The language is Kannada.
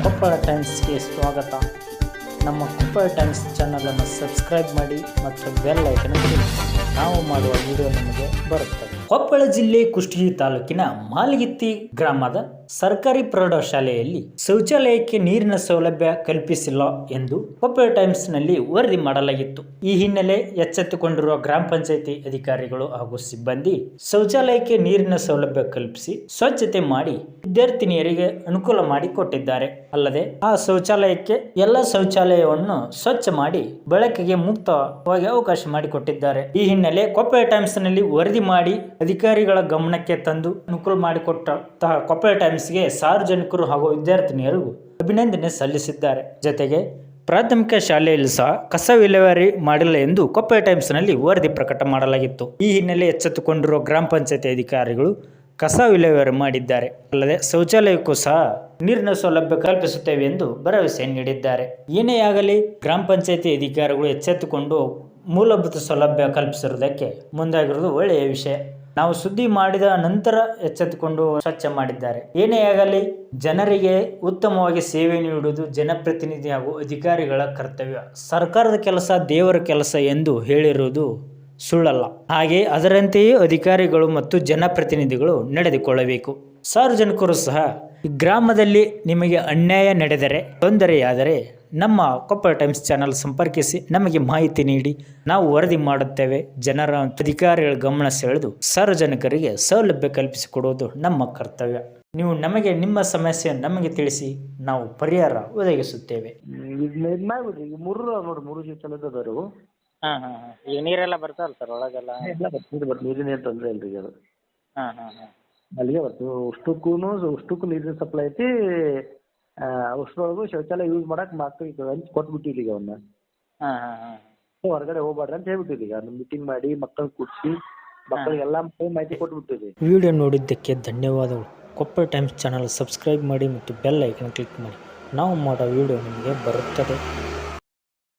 ಕೊಪ್ಪಳ ಟೈಮ್ಸ್ಗೆ ಸ್ವಾಗತ. ನಮ್ಮ ಕೊಪ್ಪಳ ಟೈಮ್ಸ್ ಚಾನಲನ್ನು ಸಬ್ಸ್ಕ್ರೈಬ್ ಮಾಡಿ ಮತ್ತು ಬೆಲ್ ಐಕನ್ ಒತ್ತಿ. ನಾವು ಮಾಡುವ ವಿಡಿಯೋ ನಿಮಗೆ ಬರುತ್ತದೆ. ಕೊಪ್ಪಳ ಜಿಲ್ಲೆ ಕುಷ್ಟಗಿ ತಾಲೂಕಿನ ಮಾಲಗಿತ್ತಿ ಗ್ರಾಮದ ಸರ್ಕಾರಿ ಪ್ರೌಢಶಾಲೆಯಲ್ಲಿ ಶೌಚಾಲಯಕ್ಕೆ ನೀರಿನ ಸೌಲಭ್ಯ ಕಲ್ಪಿಸಿಲ್ಲ ಎಂದು ಕೊಪ್ಪಳ ಟೈಮ್ಸ್ ನಲ್ಲಿ ವರದಿ ಮಾಡಲಾಗಿತ್ತು. ಈ ಹಿನ್ನೆಲೆ ಎಚ್ಚೆತ್ತುಕೊಂಡಿರುವ ಗ್ರಾಮ ಪಂಚಾಯಿತಿ ಅಧಿಕಾರಿಗಳು ಹಾಗೂ ಸಿಬ್ಬಂದಿ ಶೌಚಾಲಯಕ್ಕೆ ನೀರಿನ ಸೌಲಭ್ಯ ಕಲ್ಪಿಸಿ ಸ್ವಚ್ಛತೆ ಮಾಡಿ ವಿದ್ಯಾರ್ಥಿನಿಯರಿಗೆ ಅನುಕೂಲ ಮಾಡಿ ಕೊಟ್ಟಿದ್ದಾರೆ. ಅಲ್ಲದೆ ಆ ಶೌಚಾಲಯಕ್ಕೆ ಎಲ್ಲ ಶೌಚಾಲಯವನ್ನು ಸ್ವಚ್ಛ ಮಾಡಿ ಬಳಕೆಗೆ ಮುಕ್ತವಾಗಿ ಅವಕಾಶ ಮಾಡಿಕೊಟ್ಟಿದ್ದಾರೆ. ಈ ಹಿನ್ನೆಲೆ ಕೊಪ್ಪಳ ಟೈಮ್ಸ್ ನಲ್ಲಿ ವರದಿ ಮಾಡಿ ಅಧಿಕಾರಿಗಳ ಗಮನಕ್ಕೆ ತಂದು ಅನುಕೂಲ ಮಾಡಿಕೊಟ್ಟಂತಹ ಕೊಪ್ಪಳ ಟೈಮ್ಸ್ಗೆ ಸಾರ್ವಜನಿಕರು ಹಾಗೂ ವಿದ್ಯಾರ್ಥಿನಿಯರಿಗೂ ಅಭಿನಂದನೆ ಸಲ್ಲಿಸಿದ್ದಾರೆ. ಜೊತೆಗೆ ಪ್ರಾಥಮಿಕ ಶಾಲೆಯಲ್ಲಿ ಸಹ ಕಸ ವಿಲೇವಾರಿ ಮಾಡಿಲ್ಲ ಎಂದು ಕೊಪ್ಪಳ ಟೈಮ್ಸ್ ನಲ್ಲಿ ವರದಿ ಪ್ರಕಟ ಮಾಡಲಾಗಿತ್ತು. ಈ ಹಿನ್ನೆಲೆ ಎಚ್ಚೆತ್ತುಕೊಂಡಿರುವ ಗ್ರಾಮ ಪಂಚಾಯತಿ ಅಧಿಕಾರಿಗಳು ಕಸ ವಿಲೇವಾರಿ ಮಾಡಿದ್ದಾರೆ. ಅಲ್ಲದೆ ಶೌಚಾಲಯಕ್ಕೂ ಸಹ ನೀರಿನ ಸೌಲಭ್ಯ ಕಲ್ಪಿಸುತ್ತೇವೆ ಎಂದು ಭರವಸೆ ನೀಡಿದ್ದಾರೆ. ಏನೇ ಆಗಲಿ ಗ್ರಾಮ ಪಂಚಾಯತಿ ಅಧಿಕಾರಿಗಳು ಎಚ್ಚೆತ್ತುಕೊಂಡು ಮೂಲಭೂತ ಸೌಲಭ್ಯ ಕಲ್ಪಿಸಿರುವುದಕ್ಕೆ ಮುಂದಾಗಿರುವುದು ಒಳ್ಳೆಯ ವಿಷಯ. ನಾವು ಸುದ್ದಿ ಮಾಡಿದ ನಂತರ ಎಚ್ಚೆತ್ತುಕೊಂಡು ಸ್ವಚ್ಛ ಮಾಡಿದ್ದಾರೆ. ಏನೇ ಆಗಲಿ ಜನರಿಗೆ ಉತ್ತಮವಾಗಿ ಸೇವೆ ನೀಡುವುದು ಜನಪ್ರತಿನಿಧಿ ಹಾಗೂ ಅಧಿಕಾರಿಗಳ ಕರ್ತವ್ಯ. ಸರ್ಕಾರದ ಕೆಲಸ ದೇವರ ಕೆಲಸ ಎಂದು ಹೇಳಿರುವುದು ಸುಳ್ಳಲ್ಲ. ಹಾಗೆ ಅದರಂತೆಯೇ ಅಧಿಕಾರಿಗಳು ಮತ್ತು ಜನಪ್ರತಿನಿಧಿಗಳು ನಡೆದುಕೊಳ್ಳಬೇಕು. ಸಾರ್ವಜನಿಕರು ಸಹ ಗ್ರಾಮದಲ್ಲಿ ನಿಮಗೆ ಅನ್ಯಾಯ ನಡೆದರೆ, ತೊಂದರೆಯಾದರೆ ನಮ್ಮ ಕೊಪ್ಪಳ ಟೈಮ್ಸ್ ಚಾನಲ್ ಸಂಪರ್ಕಿಸಿ ನಮಗೆ ಮಾಹಿತಿ ನೀಡಿ ನಾವು ವರದಿ ಮಾಡುತ್ತೇವೆ. ಜನರ ಅಧಿಕಾರಿಗಳ ಗಮನ ಸೆಳೆದು ಸಾರ್ವಜನಿಕರಿಗೆ ಸೌಲಭ್ಯ ಕಲ್ಪಿಸಿಕೊಡುವುದು ನಮ್ಮ ಕರ್ತವ್ಯ. ನೀವು ನಮಗೆ ನಿಮ್ಮ ಸಮಸ್ಯೆ ನಮಗೆ ತಿಳಿಸಿ, ನಾವು ಪರಿಹಾರ ಒದಗಿಸುತ್ತೇವೆ. ಈಗ ನೀರೆಲ್ಲ ಬರ್ತಾವಲ್ಲ ಸರ್ ಒಳಗೆಲ್ಲ? ನೀರಿನ ಏನು ತೊಂದರೆ ಇಲ್ರಿ ಅದು. ಅಲ್ಲಿಗೆ ಬರ್ತದೆ. ಅಷ್ಟಕ್ಕೂ ನೀರಿನ ಸಪ್ಲೈ ಐತಿ. ಅಷ್ಟರೊಳಗೂ ಶೌಚಾಲಯ ಯೂಸ್ ಮಾಡಕ್ ಮಕ್ಕಳಿಗೆ ಹಂಚಿ ಕೊಟ್ಬಿಟ್ಟಿಲ್ಲ ಈಗ ಅವನ್ನ. ಹೊರಗಡೆ ಹೋಗ್ಬಾರ್ದು ಅಂತ ಹೇಳ್ಬಿಟ್ಟಿದೆ. ಈಗ ಮೀಟಿಂಗ್ ಮಾಡಿ ಮಕ್ಕಳನ್ನ ಕೂರಿಸಿ ಮಕ್ಕಳಿಗೆಲ್ಲ ಮಾಹಿತಿ ಕೊಟ್ಬಿಟ್ಟಿದೆ. ವಿಡಿಯೋ ನೋಡಿದ್ದಕ್ಕೆ ಧನ್ಯವಾದಗಳು. ಕೊಪ್ಪಳ ಟೈಮ್ಸ್ ಚಾನಲ್ ಸಬ್ಸ್ಕ್ರೈಬ್ ಮಾಡಿ ಮತ್ತು ಬೆಲ್ ಐಕನ್ ಕ್ಲಿಕ್ ಮಾಡಿ. ನಾವು ಮಾಡೋ ವಿಡಿಯೋ ನಿಮಗೆ ಬರುತ್ತದೆ.